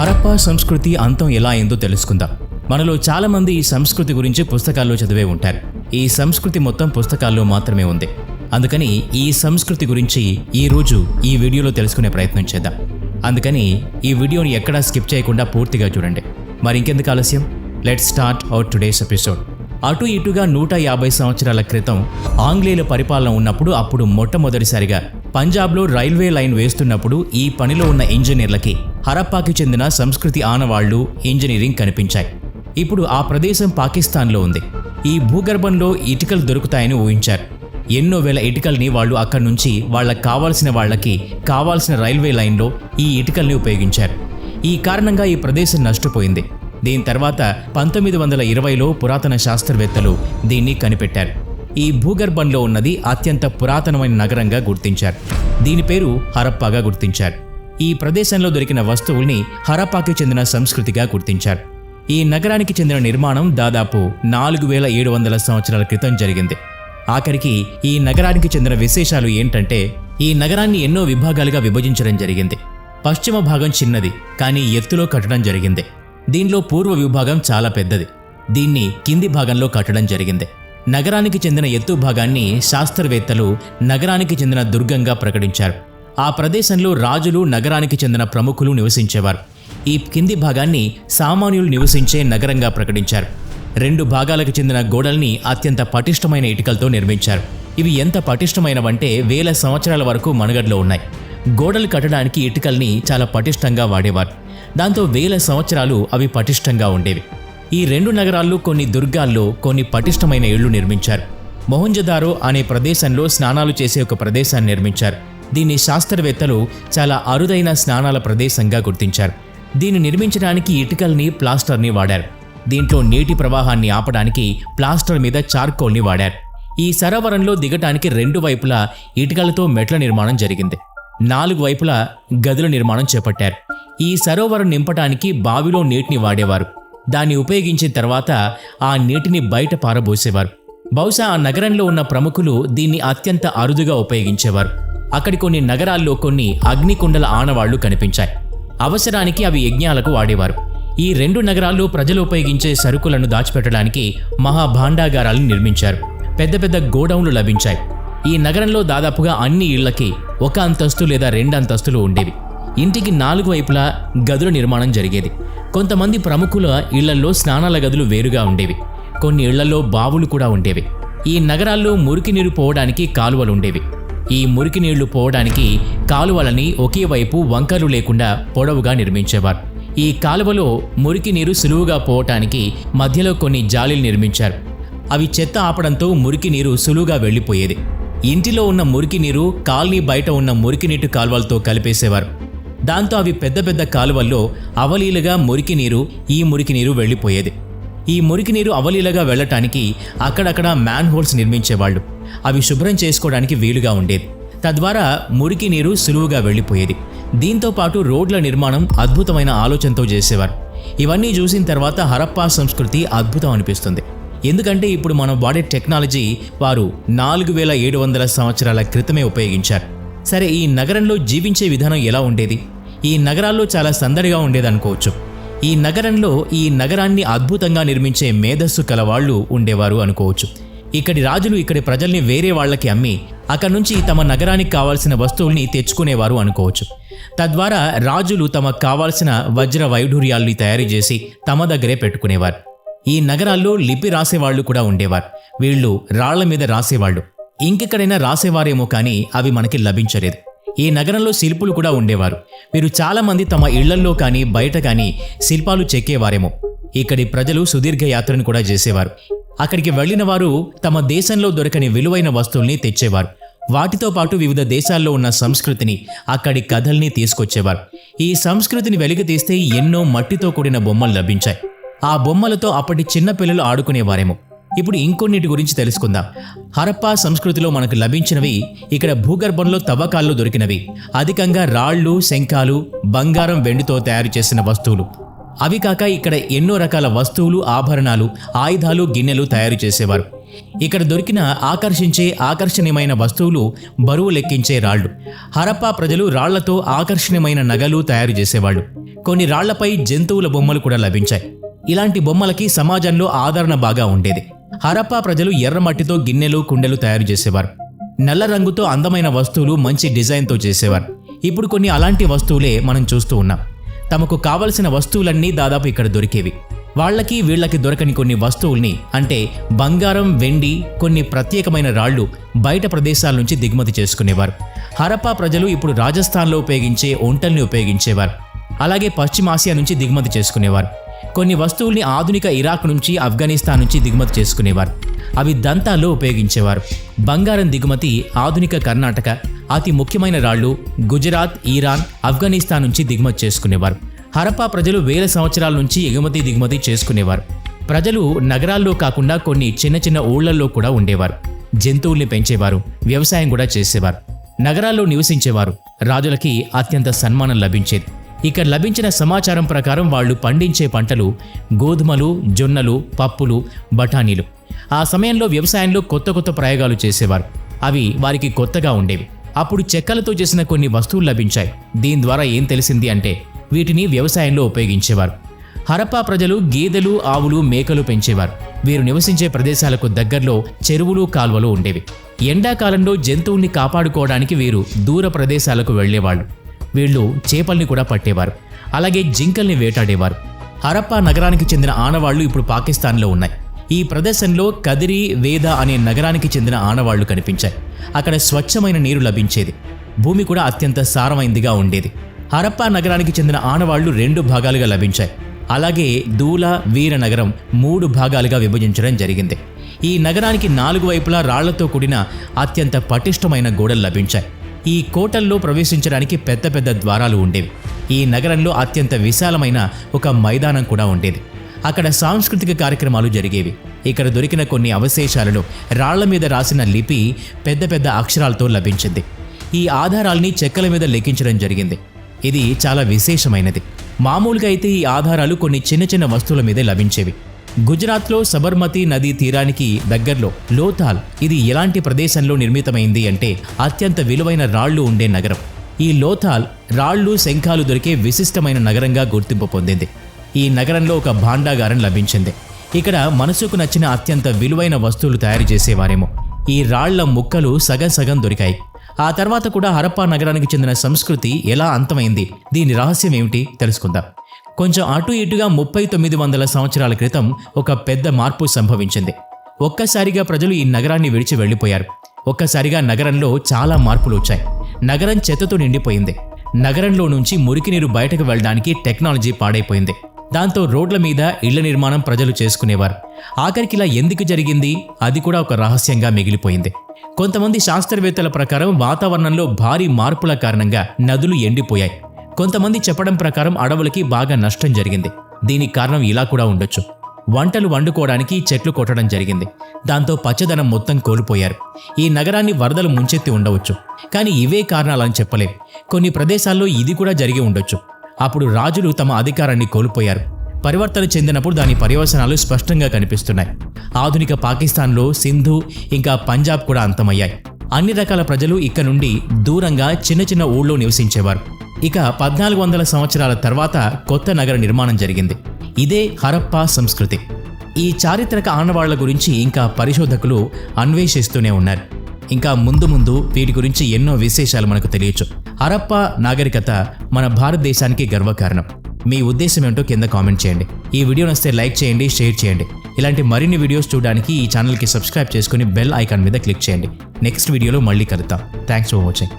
హరప్పా సంస్కృతి అంతం ఎలా అయిందో తెలుసుకుందాం. మనలో చాలామంది ఈ సంస్కృతి గురించి పుస్తకాల్లో చదివే ఉంటారు. ఈ సంస్కృతి మొత్తం పుస్తకాల్లో మాత్రమే ఉంది. అందుకని ఈ సంస్కృతి గురించి ఈరోజు ఈ వీడియోలో తెలుసుకునే ప్రయత్నం చేద్దాం. అందుకని ఈ వీడియోని ఎక్కడా స్కిప్ చేయకుండా పూర్తిగా చూడండి. మరి ఇంకెందుకు ఆలస్యం, let's start our today's episode. అటు ఇటుగా 150 సంవత్సరాల క్రితం ఆంగ్లేయుల పరిపాలన ఉన్నప్పుడు అప్పుడు మొట్టమొదటిసారిగా పంజాబ్లో రైల్వే లైన్ వేస్తున్నప్పుడు ఈ పనిలో ఉన్న ఇంజనీర్లకి హరప్పాకి చెందిన సంస్కృతి ఆనవాళ్లు, ఇంజనీరింగ్ కనిపించాయి. ఇప్పుడు ఆ ప్రదేశం పాకిస్తాన్లో ఉంది. ఈ భూగర్భంలో ఇటుకలు దొరుకుతాయని ఊహించారు. ఎన్నో వేల ఇటుకల్ని వాళ్ళు అక్కడి నుంచి వాళ్ళకి కావాల్సిన రైల్వే లైన్లో ఈ ఇటుకల్ని ఉపయోగించారు. ఈ కారణంగా ఈ ప్రదేశం నష్టపోయింది. దీని తర్వాత 1920లో పురాతన శాస్త్రవేత్తలు దీన్ని కనిపెట్టారు. ఈ భూగర్భంలో ఉన్నది అత్యంత పురాతనమైన నగరంగా గుర్తించారు. దీని పేరు హరప్పాగా గుర్తించారు. ఈ ప్రదేశంలో దొరికిన వస్తువుల్ని హరప్పాకి చెందిన సంస్కృతిగా గుర్తించారు. ఈ నగరానికి చెందిన నిర్మాణం దాదాపు 4700 సంవత్సరాల క్రితం జరిగింది. ఆఖరికి ఈ నగరానికి చెందిన విశేషాలు ఏంటంటే, ఈ నగరాన్ని ఎన్నో విభాగాలుగా విభజించడం జరిగింది. పశ్చిమ భాగం చిన్నది, కానీ ఎత్తులో కట్టడం జరిగింది. దీనిలో పూర్వ విభాగం చాలా పెద్దది. దీన్ని కింది భాగంలో కట్టడం జరిగింది. నగరానికి చెందిన ఎత్తు భాగాన్ని శాస్త్రవేత్తలు నగరానికి చెందిన దుర్గంగా ప్రకటించారు. ఆ ప్రదేశంలో రాజులు, నగరానికి చెందిన ప్రముఖులు నివసించేవారు. ఈ కింది భాగాన్ని సామాన్యులు నివసించే నగరంగా ప్రకటించారు. 2 భాగాలకు చెందిన గోడల్ని అత్యంత పటిష్టమైన ఇటుకలతో నిర్మించారు. ఇవి ఎంత పటిష్టమైనవంటే వేల సంవత్సరాల వరకు మనుగడలో ఉన్నాయి. గోడలు కట్టడానికి ఇటుకల్ని చాలా పటిష్టంగా వాడేవారు. దాంతో వేల సంవత్సరాలు అవి పటిష్టంగా ఉండేవి. ఈ 2 నగరాల్లో కొన్ని దుర్గాల్లో కొన్ని పటిష్టమైన ఇళ్లు నిర్మించారు. మొహంజదారో అనే ప్రదేశంలో స్నానాలు చేసే ఒక ప్రదేశాన్ని నిర్మించారు. దీన్ని శాస్త్రవేత్తలు చాలా అరుదైన స్నానాల ప్రదేశంగా గుర్తించారు. దీన్ని నిర్మించడానికి ఇటుకల్ని, ప్లాస్టర్ని వాడారు. దీంట్లో నీటి ప్రవాహాన్ని ఆపడానికి ప్లాస్టర్ మీద చార్కోల్ని వాడారు. ఈ సరోవరంలో దిగటానికి 2 వైపులా ఇటుకలతో మెట్ల నిర్మాణం జరిగింది. 4 వైపులా గదుల నిర్మాణం చేపట్టారు. ఈ సరోవరం నింపటానికి బావిలో నీటిని వాడేవారు. దాన్ని ఉపయోగించిన తర్వాత ఆ నీటిని బయట పారబోసేవారు. బహుశా ఆ నగరంలో ఉన్న ప్రముఖులు దీన్ని అత్యంత అరుదుగా ఉపయోగించేవారు. అక్కడి కొన్ని నగరాల్లో కొన్ని అగ్నికుండల ఆనవాళ్లు కనిపించాయి. అవసరానికి అవి యజ్ఞాలకు వాడేవారు. ఈ 2 నగరాల్లో ప్రజలు ఉపయోగించే సరుకులను దాచిపెట్టడానికి మహాభాండాగారాలను నిర్మించారు. పెద్ద పెద్ద గోడౌన్లు లభించాయి. ఈ నగరంలో దాదాపుగా అన్ని ఇళ్లకి 1 అంతస్తు లేదా 2 అంతస్తులు ఉండేవి. ఇంటికి 4 వైపులా గదుల నిర్మాణం జరిగేది. కొంతమంది ప్రముఖుల ఇళ్లలో స్నానాల గదులు వేరుగా ఉండేవి. కొన్ని ఇళ్లలో బావులు కూడా ఉండేవి. ఈ నగరాల్లో మురికి నీరు పోవడానికి కాలువలు ఉండేవి. ఈ మురికి నీళ్లు పోవడానికి కాలువలని ఒకే వైపు వంకలు లేకుండా పొడవుగా నిర్మించేవారు. ఈ కాలువలో మురికి నీరు సులువుగా పోవటానికి మధ్యలో కొన్ని జాలీలు నిర్మించారు. అవి చెత్త ఆపడంతో మురికి నీరు సులువుగా వెళ్లిపోయేది. ఇంటిలో ఉన్న మురికి నీరు కాలనీ బయట ఉన్న మురికి నీటి కాలువలతో కలిపేసేవారు. దాంతో అవి పెద్ద పెద్ద కాలువల్లో అవలీలగా ఈ మురికి నీరు వెళ్లిపోయేది. ఈ మురికి నీరు అవలీలగా వెళ్లటానికి అక్కడక్కడ మ్యాన్ హోల్స్ నిర్మించేవాళ్లు. అవి శుభ్రం చేసుకోవడానికి వీలుగా ఉండేది. తద్వారా మురికి నీరు సులువుగా వెళ్లిపోయేది. దీంతో పాటు రోడ్ల నిర్మాణం అద్భుతమైన ఆలోచనతో చేసేవారు. ఇవన్నీ చూసిన తర్వాత హరప్పా సంస్కృతి అద్భుతం అనిపిస్తుంది. ఎందుకంటే ఇప్పుడు మనం వాడే టెక్నాలజీ వారు 4700 సంవత్సరాల క్రితమే ఉపయోగించారు. సరే, ఈ నగరంలో జీవించే విధానం ఎలా ఉండేది? ఈ నగరాల్లో చాలా సందడిగా ఉండేదనుకోవచ్చు. ఈ నగరాన్ని అద్భుతంగా నిర్మించే మేధస్సు కలవాళ్లు ఉండేవారు అనుకోవచ్చు. ఇక్కడి రాజులు ఇక్కడి ప్రజల్ని వేరే వాళ్లకి అమ్మి అక్కడి నుంచి తమ నగరానికి కావాల్సిన వస్తువుల్ని తెచ్చుకునేవారు అనుకోవచ్చు. తద్వారా రాజులు తమకు కావాల్సిన వజ్ర వైఢూర్యాల్ని తయారు చేసి తమ దగ్గరే పెట్టుకునేవారు. ఈ నగరాల్లో లిపి రాసేవాళ్లు కూడా ఉండేవారు. వీళ్ళు రాళ్ల మీద రాసేవాళ్లు. ఇంకెక్కడైనా రాసేవారేమో కానీ అవి మనకి లభించలేదు. ఈ నగరంలో శిల్పులు కూడా ఉండేవారు. వీరు చాలామంది తమ ఇళ్లల్లో కానీ బయట కానీ శిల్పాలు చెక్కేవారేమో. ఇక్కడి ప్రజలు సుదీర్ఘ యాత్రను కూడా చేసేవారు. అక్కడికి వెళ్లిన వారు తమ దేశంలో దొరకని విలువైన వస్తువుల్ని తెచ్చేవారు. వాటితో పాటు వివిధ దేశాల్లో ఉన్న సంస్కృతిని, అక్కడి కథల్ని తీసుకొచ్చేవారు. ఈ సంస్కృతిని వెలికి తీస్తే ఎన్నో మట్టితో కూడిన బొమ్మలు లభించాయి. ఆ బొమ్మలతో అప్పటి చిన్నపిల్లలు ఆడుకునేవారేమో. ఇప్పుడు ఇంకొన్నిటి గురించి తెలుసుకుందాం. హరప్పా సంస్కృతిలో మనకు లభించినవి, ఇక్కడ భూగర్భంలో తవ్వకాల్లో దొరికినవి అధికంగా రాళ్లు, శంఖాలు, బంగారం, వెండితో తయారు చేసిన వస్తువులు. అవి కాక ఇక్కడ ఎన్నో రకాల వస్తువులు, ఆభరణాలు, ఆయుధాలు, గిన్నెలు తయారు చేసేవారు. ఇక్కడ దొరికిన ఆకర్షణీయమైన వస్తువులు బరువు లెక్కించే రాళ్లు. హరప్పా ప్రజలు రాళ్లతో ఆకర్షణీయమైన నగలు తయారు చేసేవాళ్ళు. కొన్ని రాళ్లపై జంతువుల బొమ్మలు కూడా లభించాయి. ఇలాంటి బొమ్మలకి సమాజంలో ఆదరణ బాగా ఉండేది. హరప్పా ప్రజలు ఎర్రమట్టితో గిన్నెలు, కుండలు తయారు చేసేవారు. నల్ల రంగుతో అందమైన వస్తువులు మంచి డిజైన్తో చేసేవారు. ఇప్పుడు కొన్ని అలాంటి వస్తువులే మనం చూస్తూ ఉన్నాం. తమకు కావలసిన వస్తువులన్నీ దాదాపు ఇక్కడ దొరికేవి. వాళ్ళకి వీళ్ళకి దొరకని కొన్ని వస్తువుల్ని, అంటే బంగారం, వెండి, కొన్ని ప్రత్యేకమైన రాళ్లు బయట ప్రదేశాల నుంచి దిగుమతి చేసుకునేవారు. హరప్పా ప్రజలు ఇప్పుడు రాజస్థాన్లో ఉపయోగించే ఒంటల్ని ఉపయోగించేవారు. అలాగే పశ్చిమాసియా నుంచి దిగుమతి చేసుకునేవారు. కొన్ని వస్తువుల్ని ఆధునిక ఇరాక్ నుంచి, ఆఫ్ఘనిస్తాన్ నుంచి దిగుమతి చేసుకునేవారు. అవి దంతాల్లో ఉపయోగించేవారు. బంగారం దిగుమతి ఆధునిక కర్ణాటక, అతి ముఖ్యమైన రాళ్లు గుజరాత్, ఇరాన్, ఆఫ్ఘనిస్తాన్ నుంచి దిగుమతి చేసుకునేవారు. హరప్పా ప్రజలు వేల సంవత్సరాల నుంచి ఎగుమతి దిగుమతి చేసుకునేవారు. ప్రజలు నగరాల్లో కాకుండా కొన్ని చిన్న చిన్న ఊళ్లల్లో కూడా ఉండేవారు. జంతువుల్ని పెంచేవారు, వ్యవసాయం కూడా చేసేవారు. నగరాల్లో నివసించేవారు. రాజులకి అత్యంత సన్మానం లభించేది. ఇక్కడ లభించిన సమాచారం ప్రకారం వాళ్ళు పండించే పంటలు గోధుమలు, జొన్నలు, పప్పులు, బఠానీలు. ఆ సమయంలో వ్యవసాయంలో కొత్త కొత్త ప్రయోగాలు చేసేవారు. అవి వారికి కొత్తగా ఉండేవి. అప్పుడు చెక్కలతో చేసిన కొన్ని వస్తువులు లభించాయి. దీని ద్వారా ఏం తెలిసింది అంటే వీటిని వ్యవసాయంలో ఉపయోగించేవారు. హరప్పా ప్రజలు గేదెలు, ఆవులు, మేకలు పెంచేవారు. వీరు నివసించే ప్రదేశాలకు దగ్గరలో చెరువులు, కాల్వలు ఉండేవి. ఎండాకాలంలో జంతువుల్ని కాపాడుకోవడానికి వీరు దూర ప్రదేశాలకు వెళ్లేవాళ్ళు. వీళ్ళు చేపల్ని కూడా పట్టేవారు. అలాగే జింకల్ని వేటాడేవారు. హరప్పా నగరానికి చెందిన ఆనవాళ్లు ఇప్పుడు పాకిస్తాన్లో ఉన్నాయి. ఈ ప్రదేశంలో కదిరి, వేద అనే నగరానికి చెందిన ఆనవాళ్లు కనిపించాయి. అక్కడ స్వచ్ఛమైన నీరు లభించేది. భూమి కూడా అత్యంత సారమైందిగా ఉండేది. హరప్పా నగరానికి చెందిన ఆనవాళ్లు 2 భాగాలుగా లభించాయి. అలాగే దూల, వీర నగరం 3 భాగాలుగా విభజించడం జరిగింది. ఈ నగరానికి 4 వైపులా రాళ్లతో కూడిన అత్యంత పటిష్టమైన గోడలు లభించాయి. ఈ కోటల్లో ప్రవేశించడానికి పెద్ద పెద్ద ద్వారాలు ఉండేవి. ఈ నగరంలో అత్యంత విశాలమైన ఒక మైదానం కూడా ఉండేది. అక్కడ సాంస్కృతిక కార్యక్రమాలు జరిగేవి. ఇక్కడ దొరికిన కొన్ని అవశేషాలను రాళ్ల మీద రాసిన లిపి పెద్ద పెద్ద అక్షరాలతో లభించింది. ఈ ఆధారాల్ని చెక్కల మీద లెక్కించడం జరిగింది. ఇది చాలా విశేషమైనది. మామూలుగా అయితే ఈ ఆధారాలు కొన్ని చిన్న చిన్న వస్తువుల మీదే లభించేవి. గుజరాత్లో సబర్మతి నదీ తీరానికి దగ్గరలో లోథాల్, ఇది ఎలాంటి ప్రదేశంలో నిర్మితమైంది అంటే అత్యంత విలువైన రాళ్లు ఉండే నగరం. ఈ లోథాల్ రాళ్లు, శంఖాలు దొరికే విశిష్టమైన నగరంగా గుర్తింపు పొందింది. ఈ నగరంలో ఒక భాండాగారం లభించింది. ఇక్కడ మనసుకు నచ్చిన అత్యంత విలువైన వస్తువులు తయారు చేసేవారేమో. ఈ రాళ్ల ముక్కలు సగం సగం దొరికాయి. ఆ తర్వాత కూడా హరప్పా నగరానికి చెందిన సంస్కృతి ఎలా అంతమైంది, దీని రహస్యం ఏమిటి తెలుసుకుందాం. కొంచెం అటు ఇటుగా 3900 సంవత్సరాల క్రితం ఒక పెద్ద మార్పు సంభవించింది. ఒక్కసారిగా ప్రజలు ఈ నగరాన్ని విడిచి వెళ్లిపోయారు. ఒక్కసారిగా నగరంలో చాలా మార్పులు వచ్చాయి. నగరం చెత్తతో నిండిపోయింది. నగరంలో నుంచి మురికి నీరు బయటకు వెళ్ళడానికి టెక్నాలజీ పాడైపోయింది. దాంతో రోడ్ల మీద ఇళ్ల నిర్మాణం ప్రజలు చేసుకునేవారు. ఆఖరికి ఇలా ఎందుకు జరిగింది, అది కూడా ఒక రహస్యంగా మిగిలిపోయింది. కొంతమంది శాస్త్రవేత్తల ప్రకారం వాతావరణంలో భారీ మార్పుల కారణంగా నదులు ఎండిపోయాయి. కొంతమంది చెప్పడం ప్రకారం అడవులకి బాగా నష్టం జరిగింది. దీనికి కారణం ఇలా కూడా ఉండొచ్చు. వంటలు వండుకోవడానికి చెట్లు కొట్టడం జరిగింది. దాంతో పచ్చదనం మొత్తం కోల్పోయారు. ఈ నగరాన్ని వరదలు ముంచెత్తి ఉండవచ్చు. కానీ ఇవే కారణాలని చెప్పలేం. కొన్ని ప్రదేశాల్లో ఇది కూడా జరిగి ఉండొచ్చు. అప్పుడు రాజులు తమ అధికారాన్ని కోల్పోయారు. పరివర్తన చెందినప్పుడు దాని పర్యవసనాలు స్పష్టంగా కనిపిస్తున్నాయి. ఆధునిక పాకిస్తాన్లో సింధు ఇంకా పంజాబ్ కూడా అంతమయ్యాయి. అన్ని రకాల ప్రజలు ఇక్కడ నుండి దూరంగా చిన్న చిన్న ఊళ్ళో నివసించేవారు. ఇక 1400 సంవత్సరాల తర్వాత కొత్త నగర నిర్మాణం జరిగింది. ఇదే హరప్పా సంస్కృతి. ఈ చారిత్రక ఆనవాళ్ల గురించి ఇంకా పరిశోధకులు అన్వేషిస్తూనే ఉన్నారు. ఇంకా ముందు ముందు వీటి గురించి ఎన్నో విశేషాలు మనకు తెలియచ్చు. హరప్పా నాగరికత మన భారతదేశానికి గర్వకారణం. మీ ఉద్దేశం ఏంటో కింద కామెంట్ చేయండి. ఈ వీడియో నచ్చితే లైక్ చేయండి, షేర్ చేయండి. ఇలాంటి మరిన్ని వీడియోస్ చూడడానికి ఈ ఛానల్కి సబ్స్క్రైబ్ చేసుకుని బెల్ ఐకాన్ మీద క్లిక్ చేయండి. నెక్స్ట్ వీడియోలో మళ్ళీ కలుద్దాం. Thanks for watching.